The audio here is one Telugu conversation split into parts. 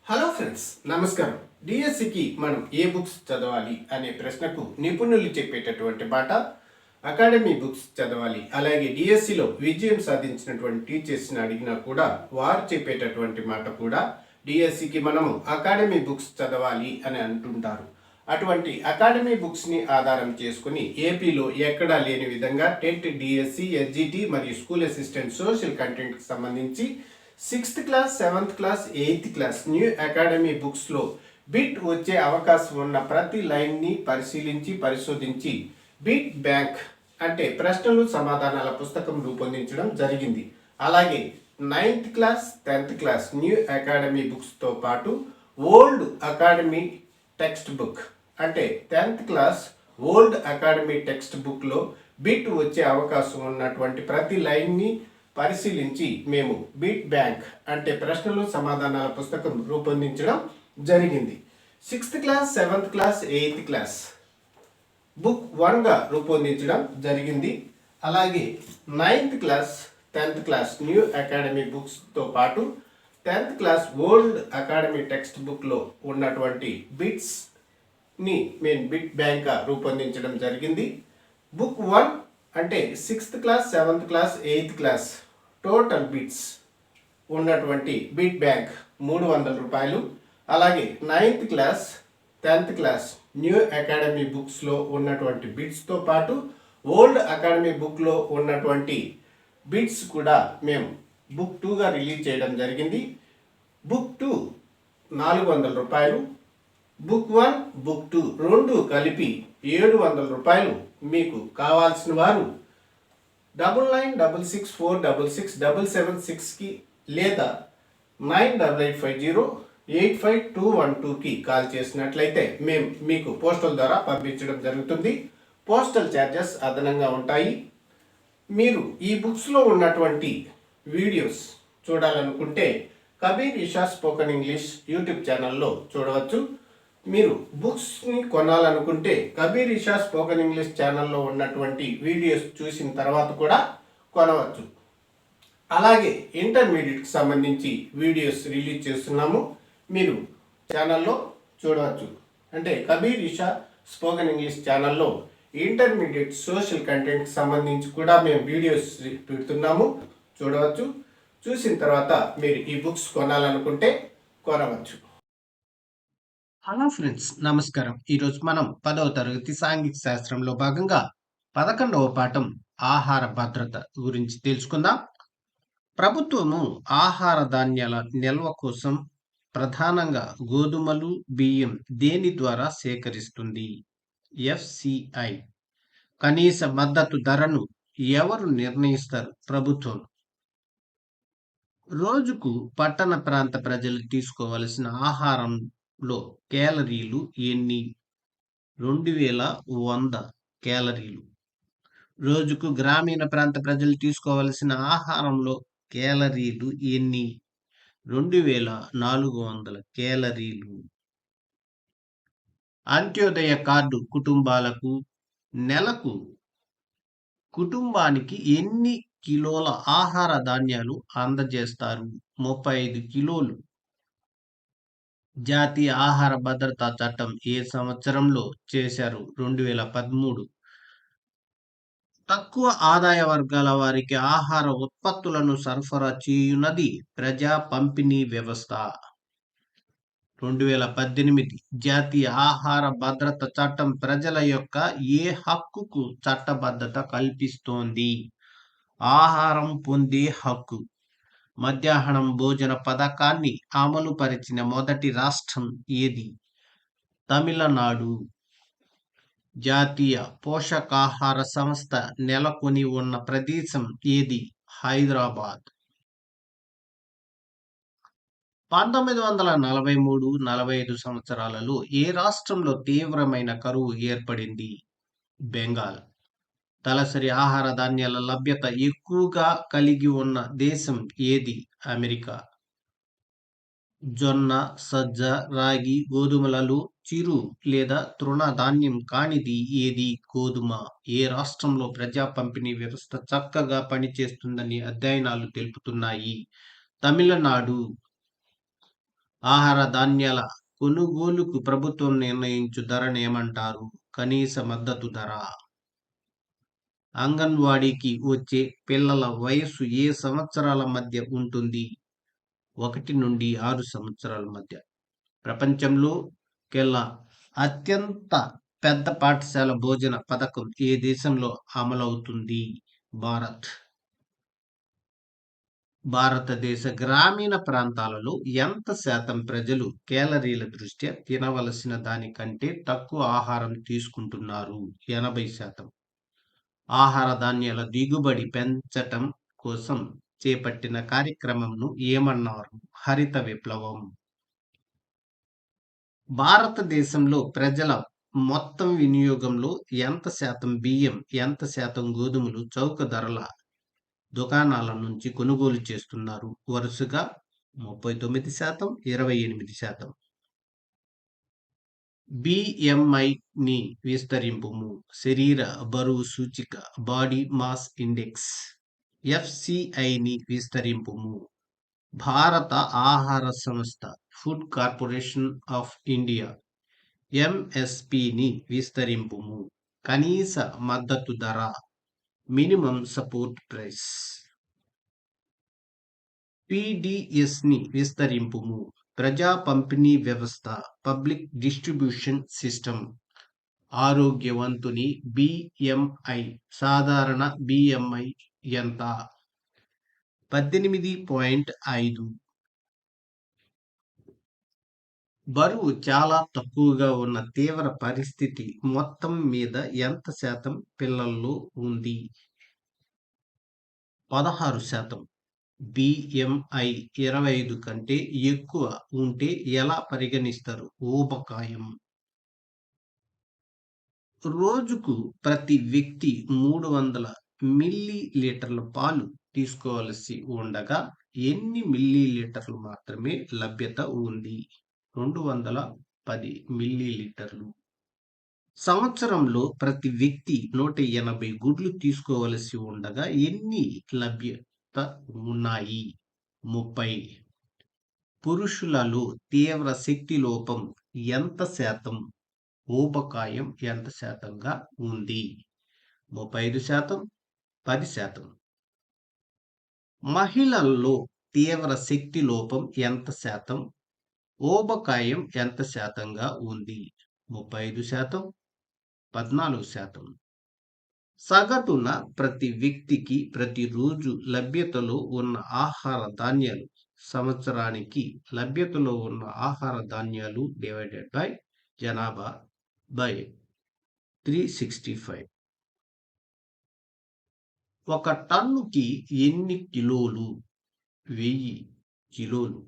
హలో ఫ్రెండ్స్, నమస్కారం. డిఎస్సికి మనం ఏ బుక్స్ చదవాలి అనే ప్రశ్నకు నిపుణులు చెప్పేటటువంటి మాట అకాడమీ బుక్స్ చదవాలి. అలాగే డిఎస్సిలో విజయం సాధించినటువంటి టీచర్స్ని అడిగినా కూడా వారు చెప్పేటటువంటి మాట కూడా డిఎస్సికి మనము అకాడమీ బుక్స్ చదవాలి అని అంటుంటారు. అటువంటి అకాడమీ బుక్స్ని ఆధారం చేసుకుని ఏపీలో ఎక్కడా లేని విధంగా టెట్, డిఎస్సి, ఎస్జిటి మరియు స్కూల్ అసిస్టెంట్ సోషల్ కంటెంట్కి సంబంధించి 6th class, 7th class, 8th class new academy బుక్స్లో బిట్ వచ్చే అవకాశం ఉన్న ప్రతి లైన్ని పరిశోధించి బిట్ బ్యాంక్ అంటే ప్రశ్నలు సమాధానాల పుస్తకం రూపొందించడం జరిగింది. అలాగే 9th class, 10th class new academy బుక్స్తో పాటు ఓల్డ్ అకాడమీ టెక్స్ట్ బుక్ అంటే 10th class old academy text బుక్లో బిట్ వచ్చే అవకాశం ఉన్నటువంటి ప్రతి లైన్ని పరిశీలించి మేము బిట్ బ్యాంక్ అంటే ప్రశ్నలు సమాధానాల పుస్తకం రూపొందించడం జరిగింది. 6th class, 7th class, 8th class book 1గా రూపొందించడం జరిగింది. అలాగే 9th class, 10th class new academy బుక్స్తో పాటు 10th class old academy text బుక్లో ఉన్నటువంటి బిట్స్ని మేము బిట్ బ్యాంక్గా రూపొందించడం జరిగింది. బుక్ 1 అంటే 6th class, 7th class, 8th class total bits ఉన్నటువంటి బిట్ బ్యాంక్ 300 రూపాయలు. అలాగే 9th class, 10th class new academy బుక్స్లో ఉన్నటువంటి బిట్స్తో పాటు ఓల్డ్ అకాడమీ బుక్లో ఉన్నటువంటి బిట్స్ కూడా మేము బుక్ 2గా రిలీజ్ చేయడం జరిగింది. బుక్ 2 400 రూపాయలు, బుక్ 1, బుక్ 2 రెండు కలిపి 700 రూపాయలు. మీకు కావాల్సిన వారు 9966466776కి లేదా 9850855212కి కాల్ చేసినట్లయితే మేము మీకు పోస్టల్ ద్వారా పంపించడం జరుగుతుంది. పోస్టల్ ఛార్జెస్ అదనంగా ఉంటాయి. మీరు ఈ బుక్స్లో ఉన్నటువంటి వీడియోస్ చూడాలనుకుంటే Kabir Isha spoken English YouTube ఛానల్లో చూడవచ్చు. మీరు బుక్స్ని కొనాలనుకుంటే కబీర్ ఇషా స్పోకెన్ ఇంగ్లీష్ ఛానల్లో ఉన్నటువంటి వీడియోస్ చూసిన తర్వాత కూడా కొనవచ్చు. అలాగే ఇంటర్మీడియట్కి సంబంధించి వీడియోస్ రిలీజ్ చేస్తున్నాము, మీరు ఛానల్లో చూడవచ్చు. అంటే కబీర్ ఇషా స్పోకెన్ ఇంగ్లీష్ ఛానల్లో ఇంటర్మీడియట్ సోషల్ కంటెంట్కి సంబంధించి కూడా మేము వీడియోస్ పెడుతున్నాము, చూడవచ్చు. చూసిన తర్వాత మీరు ఈ బుక్స్ కొనాలనుకుంటే కొనవచ్చు. హలో ఫ్రెండ్స్, నమస్కారం. ఈరోజు మనం 10వ తరగతి సాంఘిక శాస్త్రంలో భాగంగా 11వ పాఠం ఆహార భద్రత గురించి తెలుసుకుందాం. ప్రభుత్వము ఆహార ధాన్యాల నిల్వ కోసం ప్రధానంగా గోధుమలు, బియ్యం దేని ద్వారా సేకరిస్తుంది? FCI. కనీస మద్దతు ధరను ఎవరు నిర్ణయిస్తారు? ప్రభుత్వం. రోజుకు పట్టణ ప్రాంత ప్రజలు తీసుకోవలసిన ఆహారంలో క్యాలరీలు ఎన్ని? 2100 క్యాలరీలు. రోజుకు గ్రామీణ ప్రాంత ప్రజలు తీసుకోవలసిన ఆహారంలో క్యాలరీలు ఎన్ని? 2400 క్యాలరీలు. అంత్యోదయ కార్డు కుటుంబాలకు నెలకు కుటుంబానికి ఎన్ని కిలోల ఆహార ధాన్యాలు అందజేస్తారు? 35 కిలోలు. జాతీయ ఆహార భద్రతా చట్టం ఏ సంవత్సరంలో చేశారు? 2013. తక్కువ ఆదాయ వర్గాల వారికి ఆహార ఉత్పత్తులను సరఫరా చేయునది ప్రజా పంపిణీ వ్యవస్థ. 2018. జాతీయ ఆహార భద్రత చట్టం ప్రజల యొక్క ఏ హక్కుకు చట్టబద్ధత కల్పిస్తోంది? ఆహారం పొందే హక్కు. మధ్యాహ్నం భోజన పథకాన్ని అమలు పరిచిన మొదటి రాష్ట్రం ఏది? తమిళనాడు. జాతీయ పోషకాహార సంస్థ నెలకొని ఉన్న ప్రదేశం ఏది? హైదరాబాద్. 1943-45 సంవత్సరాలలో ఏ రాష్ట్రంలో తీవ్రమైన కరువు ఏర్పడింది? బెంగాల్. తలసరి ఆహార ధాన్యాల లభ్యత ఎక్కువగా కలిగి ఉన్న దేశం ఏది? అమెరికా. జొన్న, సజ్జ, రాగి, గోధుమలలో చిరు లేదా తృణ ధాన్యం కానిది ఏది? గోధుమ. ఏ రాష్ట్రంలో ప్రజా పంపిణీ వ్యవస్థ చక్కగా పనిచేస్తుందని అధ్యయనాలు తెలుపుతున్నాయి? తమిళనాడు. ఆహార ధాన్యాల కొనుగోలుకు ప్రభుత్వం నిర్ణయించు ధరనేమంటారు? కనీస మద్దతు ధర. అంగన్వాడీకి వచ్చే పిల్లల వయస్సు ఏ సంవత్సరాల మధ్య ఉంటుంది? 1 నుండి 6 సంవత్సరాల మధ్య. ప్రపంచంలో కెల్లా అత్యంత పెద్ద పాఠశాల భోజన పథకం ఏ దేశంలో అమలవుతుంది? భారత్. భారతదేశ గ్రామీణ ప్రాంతాలలో ఎంత శాతం ప్రజలు కేలరీల దృష్ట్యా తినవలసిన దానికంటే తక్కువ ఆహారం తీసుకుంటున్నారు? 80%. ఆహార ధాన్యాల దిగుబడి పెంచటం కోసం చేపట్టిన కార్యక్రమంను ఏమన్నారు? హరిత విప్లవం. భారతదేశంలో ప్రజల మొత్తం వినియోగంలో ఎంత శాతం బియ్యం, ఎంత శాతం గోధుమలు చౌక ధరల దుకాణాల నుంచి కొనుగోలు చేస్తున్నారు? వరుసగా 39%, 28%. బిఎంఐని విస్తరింపుము. శరీర బరువు సూచిక బాడీ మాస్ ఇండెక్స్. ఎఫ్సిఐని విస్తరింపుము. భారత ఆహార సంస్థ ఫుడ్ కార్పొరేషన్ ఆఫ్ ఇండియా ఎంఎస్పిని విస్తరింపుము. కనీస మద్దతు ధర మినిమం సపోర్ట్ ప్రైస్. పిడిఎస్ని విస్తరింపుము. ప్రజా పంపిణీ వ్యవస్థ పబ్లిక్ డిస్ట్రిబ్యూషన్ సిస్టమ్. ఆరోగ్యవంతుని బిఎంఐ సాధారణ బిఎంఐ ఎంత? 18.5. బరువు చాలా తక్కువగా ఉన్న తీవ్ర పరిస్థితి మొత్తం మీద ఎంత శాతం పిల్లల్లో ఉంది? 16%. బిఎంఐ 25 కంటే ఎక్కువ ఉంటే ఎలా పరిగణిస్తారు? ఊబకాయం. రోజుకు ప్రతి వ్యక్తి 300 మిల్లీలీటర్ల పాలు తీసుకోవలసి ఉండగా ఎన్ని మిల్లీలీటర్లు మాత్రమే లభ్యత ఉంది? 210 మిల్లీలీటర్లు. సంవత్సరంలో ప్రతి వ్యక్తి 180 గుడ్లు తీసుకోవలసి ఉండగా ఎన్ని లభ్యత ఉన్నాయి? 30. పురుషులలో తీవ్ర శక్తి లోపం ఎంత శాతం? ఊబకాయం ఎంత శాతంగా ఉంది? 35%, 10%. మహిళల్లో తీవ్ర శక్తి లోపం ఎంత శాతం? ఊబకాయం ఎంత శాతంగా ఉంది? 35%, 14%. సగటున ప్రతి వ్యక్తికి ప్రతిరోజు లభ్యతలో ఉన్న ఆహార ధాన్యాలు సంవత్సరానికి లభ్యతలో ఉన్న ఆహార ధాన్యాలు డివైడెడ్ బై జనాభా బై 365. 1 టన్నుకి ఎన్ని కిలోలు? 1000 కిలోలు.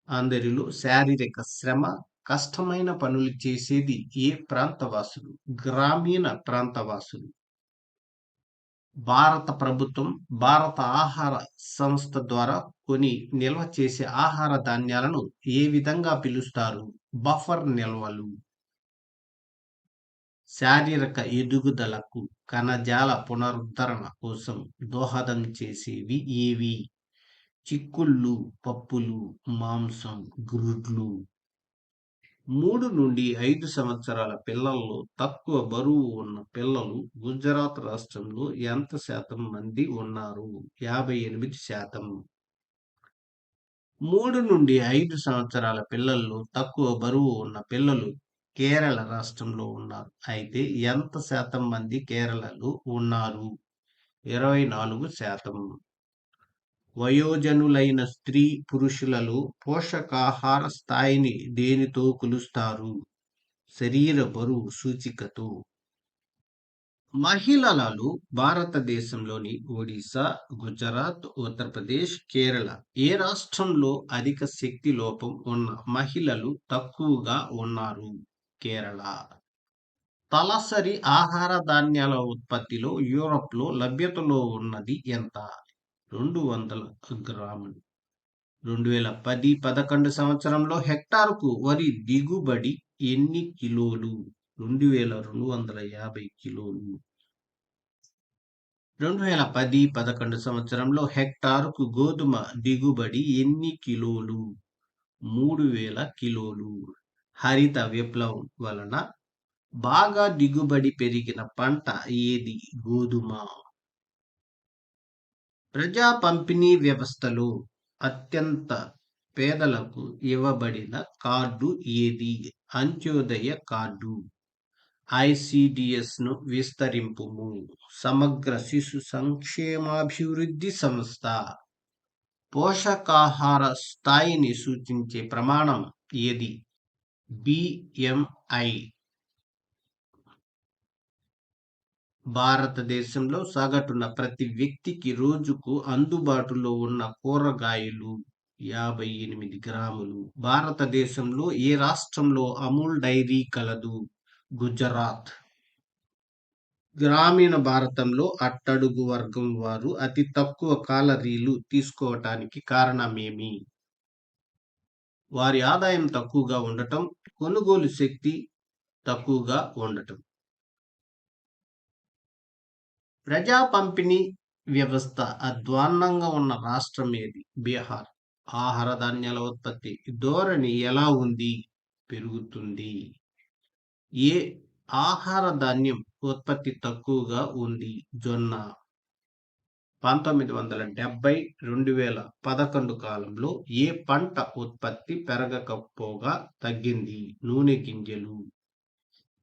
అందరిలో శారీరక శ్రమ, కష్టమైన పనులు చేసేది ఏ ప్రాంతవాసులు? గ్రామీణ ప్రాంతవాసులు. భారత ప్రభుత్వం భారత ఆహార సంస్థ ద్వారా కొని నిల్వ చేసే ఆహార ధాన్యాలను ఏ విధంగా పిలుస్తారు? బఫర్ నిల్వలు. శారీరక ఎదుగుదలకు, కణజాల పునరుద్ధరణ కోసం దోహదం చేసేవి ఏవి? చిక్కుళ్ళు, పప్పులు, మాంసం, గ్రుడ్లు. 3 నుండి 5 సంవత్సరాల పిల్లల్లో తక్కువ బరువు ఉన్న పిల్లలు గుజరాత్ రాష్ట్రంలో ఎంత శాతం మంది ఉన్నారు? 58%. 3 నుండి 5 సంవత్సరాల పిల్లల్లో తక్కువ బరువు ఉన్న పిల్లలు కేరళ రాష్ట్రంలో ఉన్నారు. అయితే ఎంత శాతం మంది కేరళలో ఉన్నారు? 24%. వయోజనులైన స్త్రీ పురుషులలో పోషకాహార స్థాయిని దేనితో కొలుస్తారు? శరీర బరువు సూచికతో. మహిళలలో భారతదేశంలోని ఒడిశా, గుజరాత్, ఉత్తరప్రదేశ్, కేరళ ఏ రాష్ట్రంలో అధిక శక్తి లోపం ఉన్న మహిళలు తక్కువగా ఉన్నారు? కేరళ. తలసరి ఆహార ధాన్యాల ఉత్పత్తిలో యూరప్లో లభ్యతలో ఉన్నది ఎంత? 200 గ్రాములు. 2010-11 సంవత్సరంలో హెక్టారుకు వరి దిగుబడి ఎన్ని కిలోలు? 2250 కిలోలు. 2010-11 సంవత్సరంలో హెక్టారుకు గోధుమ దిగుబడి ఎన్ని కిలోలు? 3000 కిలోలు. హరిత విప్లవం వలన బాగా దిగుబడి పెరిగిన పంట ఏది? గోధుమ. ప్రజా పంపిణీ వ్యవస్థలో అత్యంత పేదలకు ఇవ్వబడిన కార్డు ఏది? అంత్యోదయ కార్డు. ఐసిడిఎస్ ను విస్తరింపుము. సమగ్ర శిశు సంక్షేమాభివృద్ధి సంస్థ. పోషకాహార స్థాయిని సూచించే ప్రమాణం ఏది? బిఎంఐ. భారతదేశంలో సగటున ప్రతి వ్యక్తికి రోజుకు అందుబాటులో ఉన్న కూరగాయలు 58 గ్రాములు. భారతదేశంలో ఏ రాష్ట్రంలో అమూల్ డైరీ కలదు? గుజరాత్. గ్రామీణ భారతంలో అట్టడుగు వర్గం వారు అతి తక్కువ కాలరీలు తీసుకోవటానికి కారణమేమి? వారి ఆదాయం తక్కువగా ఉండటం, కొనుగోలు శక్తి తక్కువగా ఉండటం. ప్రజా పంపిణీ వ్యవస్థ అధ్వాన్నంగా ఉన్న రాష్ట్రం ఏది? బీహార్. ఆహార ధాన్యాల ఉత్పత్తి ధోరణి ఎలా ఉంది? పెరుగుతుంది. ఏ ఆహార ధాన్యం ఉత్పత్తి తక్కువగా ఉంది? జొన్న. 1970-2011 కాలంలో ఏ పంట ఉత్పత్తి పెరగకపోగా తగ్గింది? నూనె గింజలు.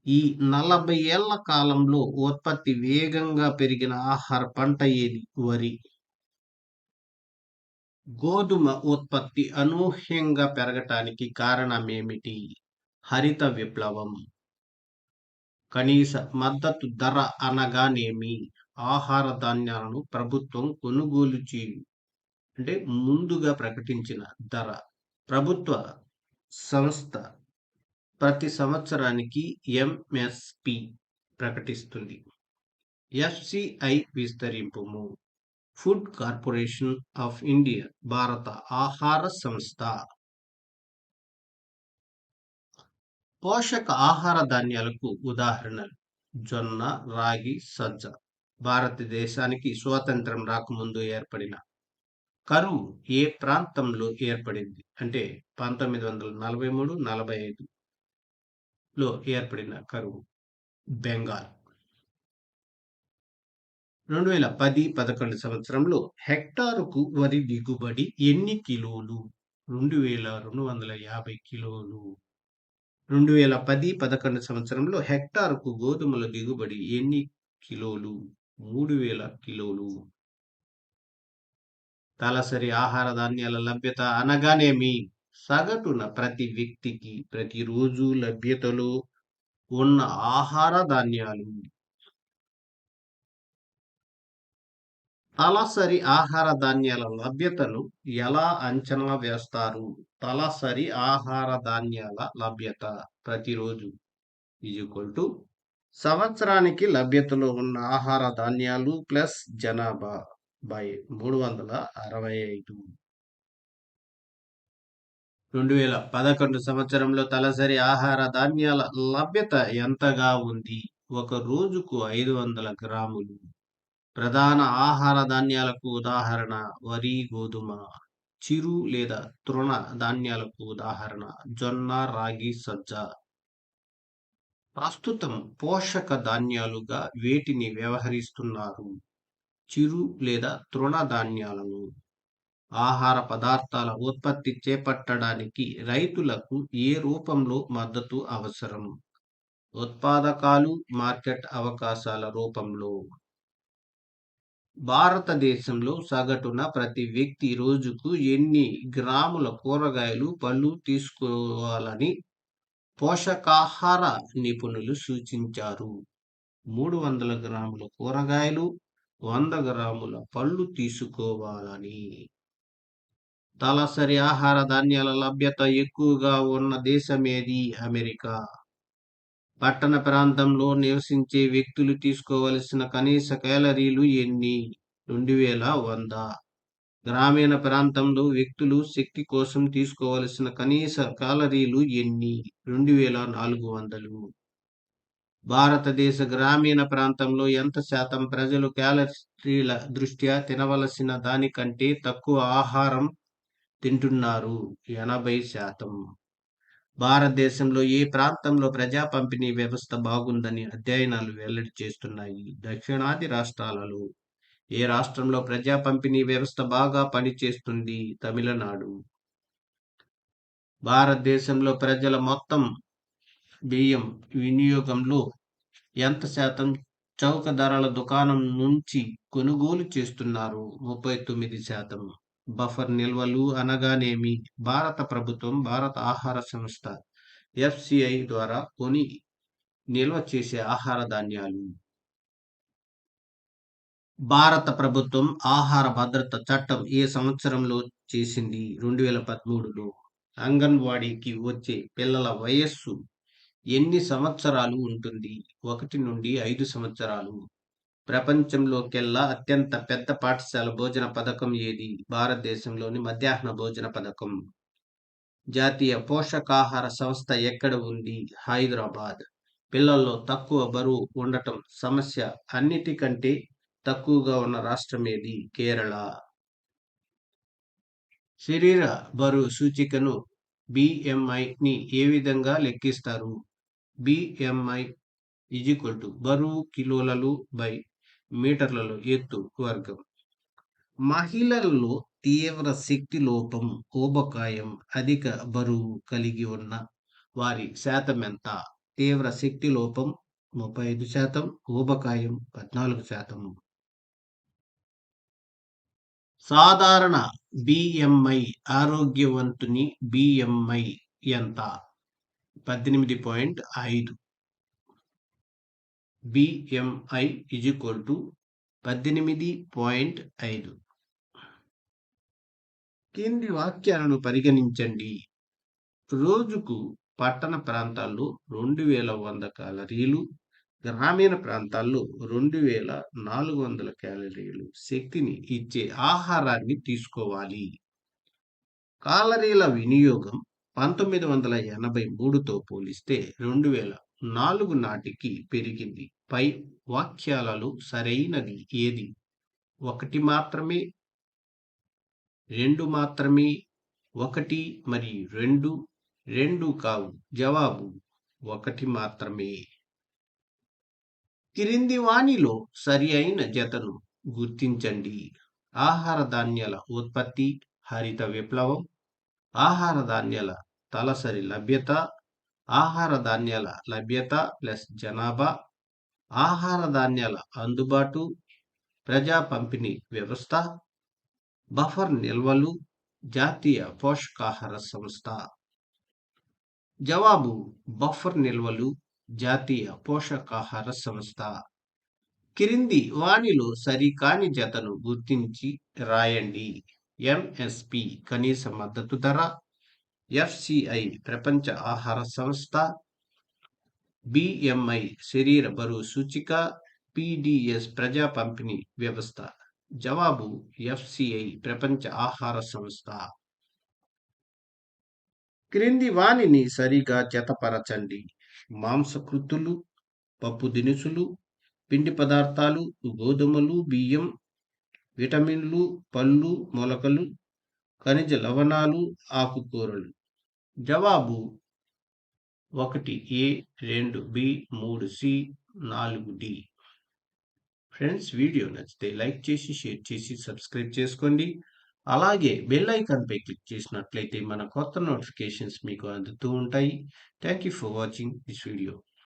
ఈ 40 ఏళ్ల కాలంలో ఉత్పత్తి వేగంగా పెరిగిన ఆహార పంట ఏది? వరి. గోధుమ ఉత్పత్తి అనూహ్యంగా పెరగటానికి కారణమేమిటి? హరిత విప్లవం. కనీస మద్దతు ధర అనగానేమి? ఆహార ధాన్యాలను ప్రభుత్వం కొనుగోలు ముందుగా ప్రకటించిన ధర. ప్రభుత్వ సంస్థ ప్రతి సంవత్సరానికి ఎంఎస్పి ప్రకటిస్తుంది. ఎఫ్సిఐ విస్తరింపుము. ఫుడ్ కార్పొరేషన్ ఆఫ్ ఇండియా భారత ఆహార సంస్థ. పోషక ఆహార ధాన్యాలకు ఉదాహరణలు: జొన్న, రాగి, సజ్జ. భారతదేశానికి స్వాతంత్రం రాకముందు ఏర్పడిన కరువు ఏ ప్రాంతంలో ఏర్పడింది? 1943-45లో ఏర్పడిన కరువు. బెంగాల్. 2010-11 సంవత్సరంలో హెక్టారుకు వరి దిగుబడి ఎన్ని కిలోలు? 2250 కిలోలు. 2010-11 సంవత్సరంలో హెక్టారుకు గోధుమల దిగుబడి ఎన్ని కిలోలు? 3000 కిలోలు. తలసరి ఆహార ధాన్యాల లభ్యత అనగానేమి? సగటున ప్రతి వ్యక్తికి ప్రతిరోజు లభ్యతలో ఉన్న ఆహార ధాన్యాలు. తలసరి ఆహార ధాన్యాల లభ్యతను ఎలా అంచనా వేస్తారు? తలసరి ఆహార ధాన్యాల లభ్యత ప్రతిరోజు సంవత్సరానికి లభ్యతలో ఉన్న ఆహార ధాన్యాలు ప్లస్ జనాభా బై 365. 2011 సంవత్సరంలో తలసరి ఆహార ధాన్యాల లభ్యత ఎంతగా ఉంది? ఒక రోజుకు 500 గ్రాములు. ప్రధాన ఆహార ధాన్యాలకు ఉదాహరణ: వరి, గోధుమ. చిరు లేదా తృణ ధాన్యాలకు ఉదాహరణ: జొన్న, రాగి, సజ్జ. ప్రస్తుతం పోషక ధాన్యాలుగా వేటిని వ్యవహరిస్తున్నారు? చిరు లేదా తృణ ధాన్యాలను. ఆహార పదార్థాల ఉత్పత్తి చేపట్టడానికి రైతులకు ఏ రూపంలో మద్దతు అవసరం? ఉత్పాదకాలు, మార్కెట్ అవకాశాల రూపంలో. భారతదేశంలో సగటున ప్రతి వ్యక్తి రోజుకు ఎన్ని గ్రాముల కూరగాయలు, పళ్ళు తీసుకోవాలని పోషకాహార నిపుణులు సూచించారు? 300 గ్రాముల కూరగాయలు, 100 గ్రాముల పళ్ళు తీసుకోవాలని. తలసరి ఆహార ధాన్యాల లభ్యత ఎక్కువగా ఉన్న దేశమేది? అమెరికా. పట్టణ ప్రాంతంలో నివసించే వ్యక్తులు తీసుకోవలసిన కనీస క్యాలరీలు ఎన్ని? 2100. గ్రామీణ ప్రాంతంలో వ్యక్తులు శక్తి కోసం తీసుకోవలసిన కనీస క్యాలరీలు ఎన్ని? 2400. భారతదేశ గ్రామీణ ప్రాంతంలో ఎంత శాతం ప్రజలు క్యాలరీల దృష్ట్యా తినవలసిన దానికంటే తక్కువ ఆహారం తింటున్నారు 80%. భారతదేశంలో ఏ ప్రాంతంలో ప్రజా పంపిణీ వ్యవస్థ బాగుందని అధ్యయనాలు వెల్లడి చేస్తున్నాయి? దక్షిణాది రాష్ట్రాలలో ఏ రాష్ట్రంలో ప్రజా పంపిణీ వ్యవస్థ బాగా పనిచేస్తుంది? తమిళనాడు. భారతదేశంలో ప్రజల మొత్తం బియ్యం వినియోగంలో ఎంత శాతం చౌక ధరల దుకాణం నుంచి కొనుగోలు చేస్తున్నారు? 39%. బఫర్ నిల్వలు అనగానేమి? భారత ప్రభుత్వం భారత ఆహార సంస్థ ఎఫ్సిఐ ద్వారా కొని నిల్వ చేసే ఆహార ధాన్యాలు. భారత ప్రభుత్వం ఆహార భద్రత చట్టం ఏ సంవత్సరంలో చేసింది? 2013లో. అంగన్వాడీకి వచ్చే పిల్లల వయస్సు ఎన్ని సంవత్సరాలు ఉంటుంది? 1 నుండి 5 సంవత్సరాలు. ప్రపంచంలోకెల్లా అత్యంత పెద్ద పాఠశాల భోజన పథకం ఏది? భారతదేశంలోని మధ్యాహ్న భోజన పథకం. జాతీయ పోషకాహార సంస్థ ఎక్కడ ఉంది? హైదరాబాద్. పిల్లల్లో తక్కువ బరువు ఉండటం సమస్య అన్నిటికంటే తక్కువగా ఉన్న రాష్ట్రం ఏది? కేరళ. శరీర బరువు సూచికను బిఎంఐని ఏ విధంగా లెక్కిస్తారు? బిఎంఐ బరువు కిలోలలో బై మీటర్లలో ఎత్తు వర్గం. మహిళల్లో తీవ్ర శక్తి లోపం, ఊబకాయం, అధిక బరువు కలిగి ఉన్న వారి శాతం ఎంత? తీవ్ర శక్తి లోపం 35%, ఊబకాయం 14%. సాధారణ బిఎంఐ ఆరోగ్యవంతుని బిఎంఐ ఎంత? 18.5. బిఎంఐ 18.5. కింది వాక్యాలను పరిగణించండి. రోజుకు పట్టణ ప్రాంతాల్లో 2100 క్యాలరీలు, గ్రామీణ ప్రాంతాల్లో 2400 క్యాలరీలు శక్తిని ఇచ్చే ఆహారాన్ని తీసుకోవాలి. కాలరీల వినియోగం 1983తో పోలిస్తే 2004 నాటికి పెరిగింది. పై వాక్యాలలో సరైనది ఏది? 1 మాత్రమే, 2 మాత్రమే, 1 మరియు 2, 2 కావు. జవాబు 1 మాత్రమే. క్రింది వానిలో సరి అయిన జతను గుర్తించండి. ఆహార ధాన్యాల ఉత్పత్తి, హరిత విప్లవం, ఆహార ధాన్యాల తలసరి లభ్యత, ఆహార ధాన్యాల లభ్యత ప్లస్ జనాభా, ఆహార ధాన్యాల అందుబాటు, ప్రజా పంపిణీ వ్యవస్థ, బఫర్ నిల్వలు, జాతీయ పోషకాహార సంస్థ. జవాబు బఫర్ నిల్వలు, జాతీయ పోషకాహార సంస్థ. క్రింది వానిలో సరికాని జతను గుర్తించి రాయండి. ఎంఎస్పి కనీస మద్దతు ధర, ఎఫ్సిఐ ప్రపంచ ఆహార సంస్థ, బిఎంఐ శరీర బరువు సూచిక, పిడిఎస్ ప్రజా పంపిణీ వ్యవస్థ. జవాబు ఎఫ్సిఐ ప్రపంచ ఆహార సంస్థ. క్రింది వానిని సరిగా జతపరచండి. మాంసకృతులు, పప్పు దినుసులు, పిండి పదార్థాలు, గోధుమలు, బియ్యం, విటమిన్లు, పళ్ళు, మొలకలు, ఖనిజ లవణాలు, ఆకుకూరలు. జవాబు 1A, 2B, 3C, 4D. Friends, video నచ్చితే లైక్ చేసి, షేర్ చేసి, సబ్స్క్రైబ్ చేసుకోండి. అలాగే బెల్ ఐకాన్పై క్లిక్ చేసినట్లయితే మన కొత్త నోటిఫికేషన్స్ మీకు అందుతూ ఉంటాయి. Thank you for watching this video.